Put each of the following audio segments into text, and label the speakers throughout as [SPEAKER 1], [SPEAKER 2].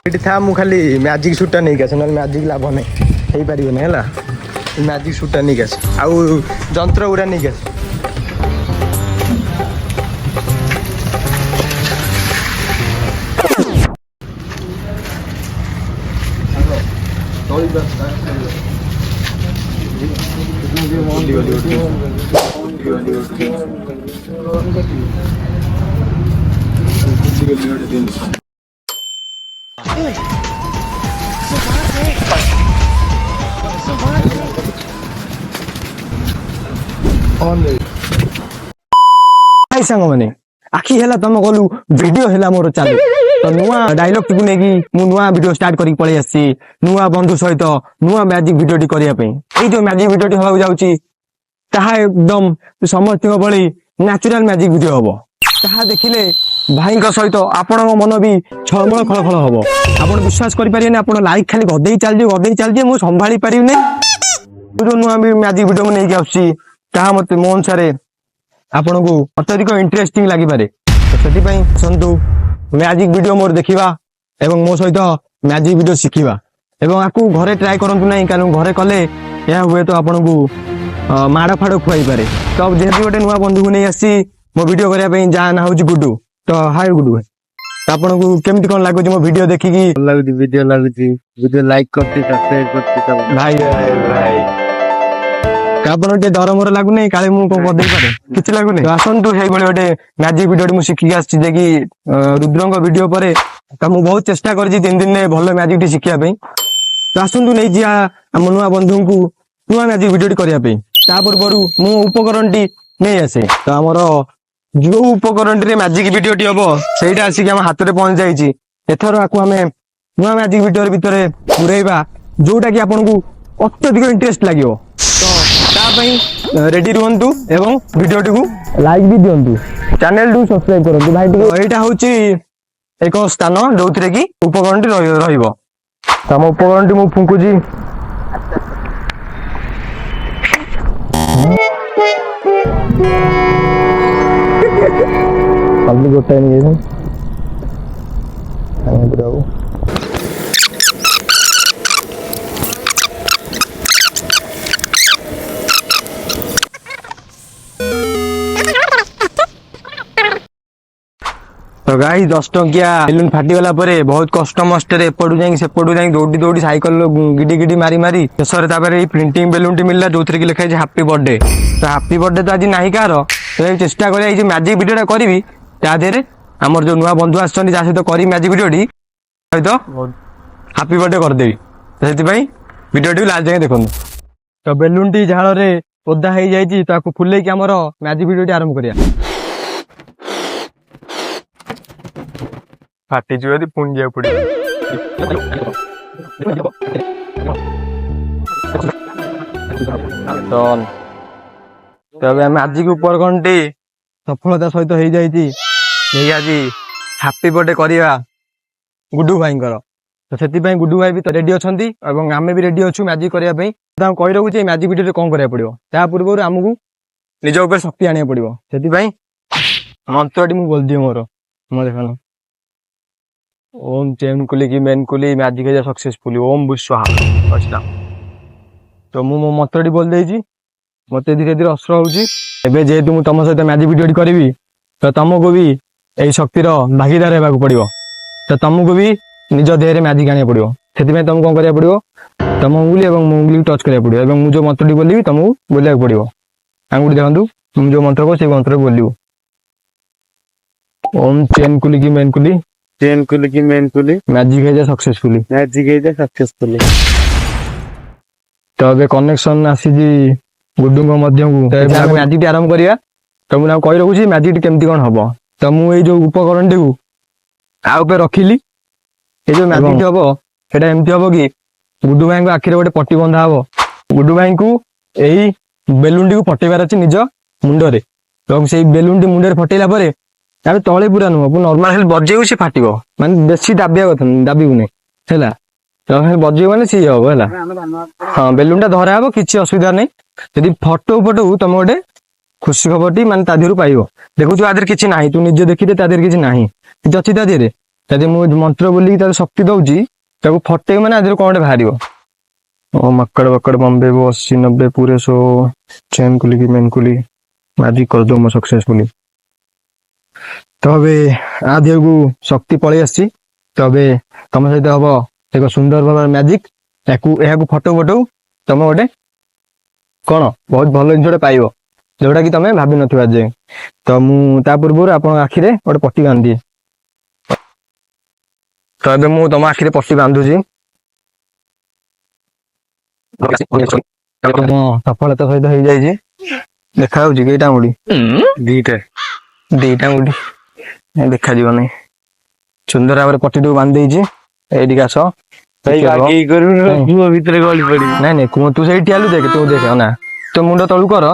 [SPEAKER 1] ଏଠି ଥା ମୁଁ ଖାଲି ମ୍ୟାଜିକ୍ ସୁଟ୍ଟା ନେଇକି ଆସେ ନହେଲେ ମ୍ୟାଜିକ୍ ଲାଭ ନାହିଁ ହେଇପାରିବନି ହେଲା ମ୍ୟାଜିକ୍ ସୁଟ୍ଟା ନେଇକି ଆସେ ଆଉ ଯନ୍ତ୍ର ଗୁଡ଼ା ନେଇକି ଆସେ सांग मैंने आखि है तुम गलु वीडियो है मोर चालू तो नुआ डायलॉग टी नहीं कि नुआ वीडियो स्टार्ट करी पळै आसी नुआ बंधु सहित नुआ मैजिक वीडियो टी करिया पई एई जो मैजिक वीडियो टी होबा जाउची ताहा एकदम समस्त भली नेचुरल मैजिक वीडियो हबो ताहा देखिले भाई सहित आपण मन भी छलमल खलखल हम आप विश्वास करें आप लाइक खाली गदे चल जाए मुझे संभाली पारि जो नुआ मैजिक वीडियो नहीं आसुची मत मो अनुसार आपण को अत्यधिक इंटरेस्टिंग लगिपारे तो सतु मैजिक वीडियो मोर देखा एवं मो सहित मैजिक वीडियो शिखा एवं आपको घरे ट्राए करूँ ना कारण घरे कले यह हुए तो आपन को माड़ फाड़ खुआई पारे तो जेहेतु गोटे नुआ बंधु को नहीं आसी मो वीडियो करने जहाँ ना हूँ गुडू तो हाय गुडू भाई आपन को केमती कौन लगुच मो वीडियो देखिकी
[SPEAKER 2] वीडियो लाइक करते सब्सक्राइब करते
[SPEAKER 1] भाई भाई आपन टे डर मोर लगुनि काले मु को बदल पारे किछ लगुनि तो आसंतु हे बळे गोटे मैजिक वीडियो मु शिखि आछि जे कि रुद्रंग वीडियो परे त मु बहुत चेष्टा करछि 3 दिन ने भलो मैजिक टी शिखिया पई तो आसंतु नै जिया हम नुआ बंधु को नुआ मैजिक वीडियो टी करिया पई ता पूर्वरु मु उपकरण टी नै आसे तो हमर जो उपकरण रे मैजिक वीडियो टी हबो सेटा आसी कि हम हाथ रे पहुंच जाईछि एथर आकु हमें नुआ मैजिक वीडियो भितरे पुरैबा जोटा कि आपन को अत्यधिक इंटरेस्ट लागियो तो रेडी रुहतु एवं वीडियो टी को लाइक भी दिंतु चैनल टू सब्सक्राइब करंतु भाई टी एटा होची एक स्थान जो थरे कि उपकरण टी रहिबो तम उपकरण टी मु फुंकुजी कल्ली गोटा नहीं है हमें ब्रो तो गाई 10 टंकिया बेलून फाटीगला बहुत कष्ट मस्टे एपटू जाए सेपटू जाए दौड़ी दौड़ी साइकिल गिडी गिडी मारी मारी शेष प्रिंटिंग बेलून टी मिलला जो थी लिखाई हैप्पी बर्थडे तो हैप्पी बर्थडे तो आज नहीं कार तो चेष्टा करिया जो मैजिक वीडियो करी तादेह आमर जो नुआ बंधु आस सहित करी मैजिक वीडियो टी सहित हैप्पी बर्थडे करदेवी तो से वीडियो टी लास्ट जाए देखो तो बेलून टी झाड़ में ओदा हो जाए तो फुले कि आमर मैजिक वीडियो टी आरंभ करिया फाटी जो पुणी जा पड़े मैजिक उपकरण टी सफलता सहित हो जाए आज हैप्पी बर्थडे करवा गुडू भाई तो से गुडू भाई भी तो रेडी अच्छा आम भी रेडी अच्छु मैजिक करने कही रखुचे मैजिक वीडियो कौन करा पड़ो ता पूर्व आमको निज उपर शक्ति आने पड़ो से मंत्र मुझे बोल दिए मोर मो देखा ओम चैन कुली की मेन कुली मैजिक सक्सेसफुली ओम बुस्वाहा अच्छा तो मु मो मंत्र बोल देजी मत धीरे धीरे अस्त्र होची एबे जेहेतु मु तुम सहित मैजिक वीडियो करी तो तुमको भी यही शक्तिर भागीदार होगा पड़ो तो तुमको भी निज देह मैजिक आने पड़ो से तुम कौन करा पड़ो तुम उंगली और मो उंगली टच करा पड़ो और मुझे मंत्र बोली तुमको बोलिया पड़ो आंगुठी देखु तुम जो मंत्र को से मंत्र बोलू ओम चैन कुली की मेन कुली
[SPEAKER 2] चेन कुली की मेन कुली
[SPEAKER 1] मैजिक है सक्सेसफुली तो अबे कनेक्शन आसी गुड्डू मध्यम को मैजिक आरंभ करिया तो मुझे कही रखुची मैजिक केमती कौन हम तो मुझे जो उपकरण टी आ रखिली ये जो मैजिक हम सेटा एमती हम कि गुड्डू भाई को आखिर गोटे पट्टी बंधा हम गुड्डू भाई को यही बेलून टी को फटेबार अच्छे निज मुंडरे से बेलून टी मुंडे फटेला तले पूरा नुह नर्माल हेल्थ बजेबू से फाट मान बेसी दाबिया कथा दाबूनी है तो बजेब मैंने सी हम है हाँ बेलून टा धरा हम किसी असुविधा नहीं जब फटो फटो तुम गोटे खुशी खबर टी मान तादेह पाइब देखु आदि किसी ना तू निजे देखी तादेह किसी ना अच्छी तादेह ଯଦି ମୁଁ ମନ୍ତ୍ର ବୋଲିକି ତାର ଶକ୍ତି ଦଉଛି ତାକୁ ଫଟେଇ ମାନେ ଆଧିରୁ କଣ ଗୋଟେ ବାହାରିବ। ଓ ମକड़ ବକड़ ବମ୍ବେ वो 80-90 पूरे 100 चैन कुली की मेन कुली मैजिक कर दो मैं सक्सेसफुली। ତ ଏବେ ଆ ଦେହକୁ ଶକ୍ତି ପଳେଇ ଆସିଛି। ତ ଏବେ ତମ ସହିତ ହବ ଏକ ସୁନ୍ଦର ଭାବରେ ମ୍ୟାଜିକ। ଏହାକୁ ଫଟୋ ତମେ ଗୋଟେ କଣ ବହୁତ ଭଲ ଜିନିଷଟେ ପାଇବ ଯୋଉଟା କି ତମେ ଭାବିନଥିବ ଆଜି ଯାଏଁ। ତ ମୁଁ ତା ପୂର୍ବରୁ ଆପଣଙ୍କ ଆଖିରେ ଗୋଟେ ପଟି ବାନ୍ଧିଦିଏ। ତ ଏବେ ମୁଁ ତମ ଆଖିରେ ପଟି ବାନ୍ଧୁଛି। ସଫଳତା ସହିତ ହେଇଯାଇଛି। ଦେଖାଯାଉଛି କି ଏଇଟା ଆଙ୍ଗୁଠି ଦିଟା ଆଙ୍ଗୁଠି ଦେଖାଯିବନି। ସୁନ୍ଦର ଭାବରେ ପଟିଟିକୁ ବାନ୍ଧି ଦେଇଛି। ଏଇଠିକି ଆସ।
[SPEAKER 2] ପୁଅ ଭିତରେ ଗଳି ପଡିବି।
[SPEAKER 1] ନାଇଁ ନାଇଁ କୁହ ତୁ ସେଇଠି ଆଲୁ ଦେଖେ ତୁ ଦେଖେ ନା ତୋ ମୁଣ୍ଡ ତଳୁ କର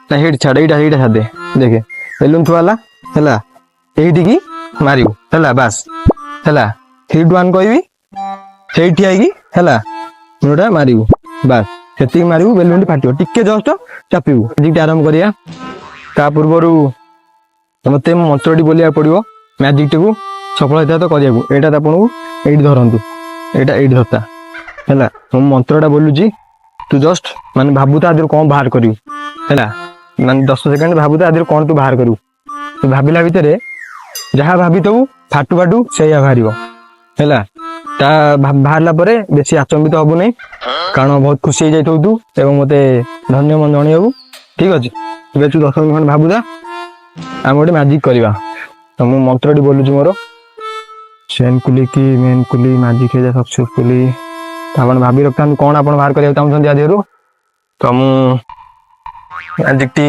[SPEAKER 1] ନା ସେଇଠି ଛାଡ ଏଇଟା ଛାଡେ ଦେଖେ ବେଲୁନ ଥୁଆ ହେଲା ଏଇଠିକି ମାରିବୁ ହେଲା ବାସ୍ ହେଲା 3, 2, 1 କହିବି ସେଇଠି ଆଇକି ହେଲା ମୁଣ୍ଡଟା ମାରିବୁ ବାସ୍ ସେତିକି ମାରିବୁ ବେଲୁନଟି ଫାଟିବ ଟିକେ ଜଷ୍ଟ ଚାପିବୁ। ମ୍ୟାଜିକଟି ଆରମ୍ଭ କରିବା। ତା ପୂର୍ବରୁ ମତେ ମନ୍ତ୍ରଟି ବୋଲିବାକୁ ପଡିବ ମ୍ୟାଜିକଟିକୁ ସଫଳ ହେଇଥାଏ ତ କରିବାକୁ। ଏଇଟା ଆପଣଙ୍କୁ ଏଇଠି ଧରନ୍ତୁ ଏଇଟା ଏଇଠି ଧରତା ହେଲା। ମୁଁ ମନ୍ତ୍ରଟା ବୋଲୁଛି ତୁ ଜଷ୍ଟ ମାନେ ଭାବୁ ତା ଦେହରୁ କଣ ବାହାର କରିବୁ ହେଲା। ମାନେ 10 ସେକେଣ୍ଡ ଭାବୁ ତା ଦେହରୁ କଣ ତୁ ବାହାର କରିବୁ। ତୁ ଭାବିଲା ଭିତରେ ଯାହା ଭାବିଥିବୁ ଫାଟୁ ଫାଟୁ ସେଇଆ ବାହାରିବ ହେଲା। ତା ବାହାରିଲା ପରେ ବେଶୀ ଆଚମ୍ବିତ ହବୁ ନାହିଁ କାରଣ ବହୁତ ଖୁସି ହେଇଯାଇଥିବୁ ତୁ ଏବଂ ମତେ ଧନ୍ୟବାଦ ଜଣେଇବୁ। ଠିକ ଅଛି ଏବେ ତୁ 10 ମିନିଟ୍ ଖଣ୍ଡେ ଭାବୁଥା ଆମେ ଗୋଟେ ମ୍ୟାଜିକ କରିବା। ତ ମୁଁ ମନ୍ତ୍ରଟି ବୋଲୁଛି ମୋର ଚେନ୍ କୁଲି କି ମେନ୍ କୁଲି ମ୍ୟାଜିକ ହେଇଯାଏ ସକ୍ସେସଫୁଲି। ଆପଣ ଭାବି ରଖିଥାନ୍ତୁ କଣ ଆପଣ ବାହାର କରିବାକୁ ଚାହୁଁଛନ୍ତି ଆ ଦେହରୁ। ତ ମୁଁ ମ୍ୟାଜିକଟି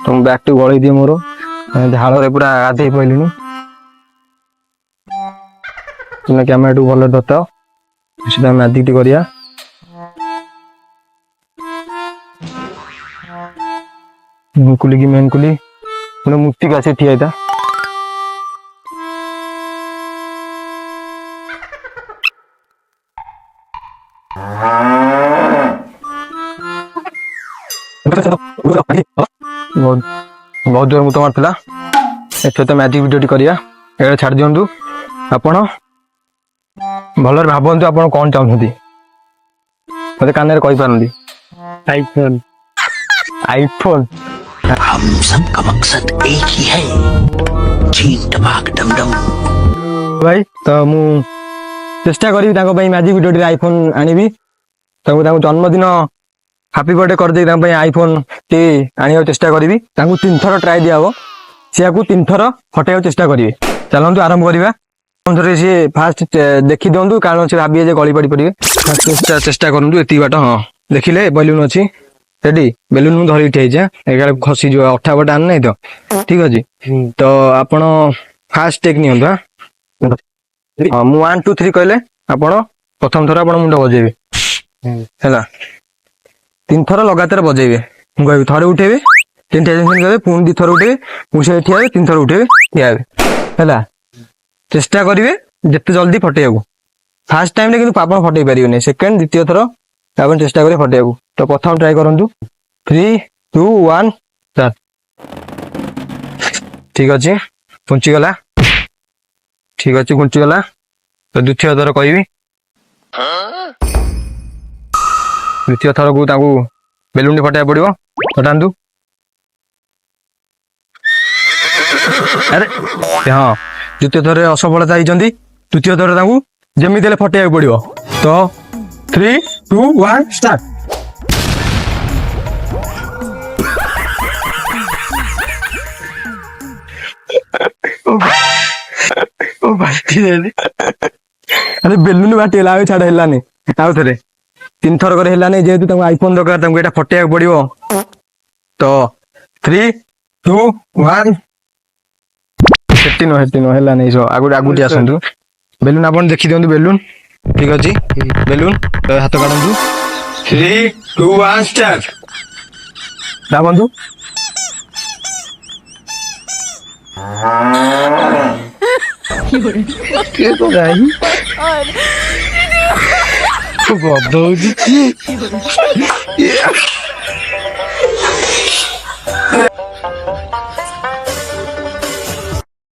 [SPEAKER 1] ତମ ବ୍ୟାଗ୍ ଟି ଗଳେଇ ଦିଏ ମୋର ଝାଳରେ ପୁରା ଗାଧେଇ ପଇଲିଣି। ତୁମେ କ୍ୟାମେରାଟିକୁ ଭଲରେ ଧରିଥାଅ ସେଟା ମ୍ୟାଜିକଟି କରିବା। କୁଲି କି ମେନ୍ କୁଲି ଗୋଟେ ମୂର୍ତ୍ତିକା ଆସି ଠିଆ ହେଇଥା। ବହୁତ ଜୋର ମୁତ ମାରିଥିଲା। ଏଥିରେ ତ ମ୍ୟାଜିକ ଭିଡିଓଟି କରିବା ଏଇଟା ଛାଡି ଦିଅନ୍ତୁ। ଆପଣ ଭଲରେ ଭାବନ୍ତୁ ଆପଣ କଣ ଚାହୁଁଛନ୍ତି ମତେ କାନରେ କହିପାରନ୍ତି। आईफोन
[SPEAKER 3] हम सबका मकसद एक ही है चीन टपाक डम डम।
[SPEAKER 1] भाई तो मु चेष्टा करी ताको भाई मैजिक वीडियो आईफोन आनिबी। ताको जन्मदिन हैप्पी बर्थडे कर दे ताको भाई आईफोन टी आनियो चेष्टा करी। 3 थर ट्राई दिया हो सियाकू 3 थर फटेइयो चेष्टा करिवे। चलंतु आरंभ करिवा। थरे सी फास्ट देखि दियंतु कारण से भाबिए जे गली पड़ी पड़िवे। चेष्टा करंतु एती बाट हां देखिले बेलून अछि रेडी बेलून मु धरि ठेइ जा एगाल खसी जो अठा बटा आन नै तो ठीक अछि। तो आपण फास्ट टेक नियंतु हां मु 1 2 3 कहले आपण प्रथम थर आपण मुंड बजेबे हैला 3 थर लगातार बजेबे। मु कहबी थरे उठेबे 3 टेंशन करबे पुन 2 थर उठेबे मु से ठिया 3 थर उठेबे ठिया हैला। चेष्टा करिवे जत्ते जल्दी फटेयाकू। फर्स्ट टाइम रे किंतु आपण फटेई परिबे नै सेकंड द्वितीय थर आपण चेष्टा करिवे फटेयाकू। तो प्रथम ट्राई करंतु 3 2 1 स्टार्ट। ठीक अछि पुंची गला ठीक अछि पुंची गला। तो द्वितीय थर कहबी द्वितीय थर को ताकू बेलून फटाया पड़िबो फटांतु। अरे हाँ द्वितीय थर असफलता होइचंदी तृतीय थर ताकू जेमिति ले फटाया पड़िबो। तो 3 2 1 स्टार्ट। ओ बाटी दे अरे बेलून बाटी ला छाड़ हेलानी आउ थरे 3 थर करे हेलानी जेहेतु ताकू आईफोन दरकार ताकू एटा फटाया पड़िबो। तो 3 2 1 हेटी नो हेला नै सो आगुटी आसंतु बेलून आपण देखि दियंतु बेलून ठीक अछि बेलून तो हाथ काढंतु 3 2 1 स्टार्ट दाबंतु। के तो गाई बदौजी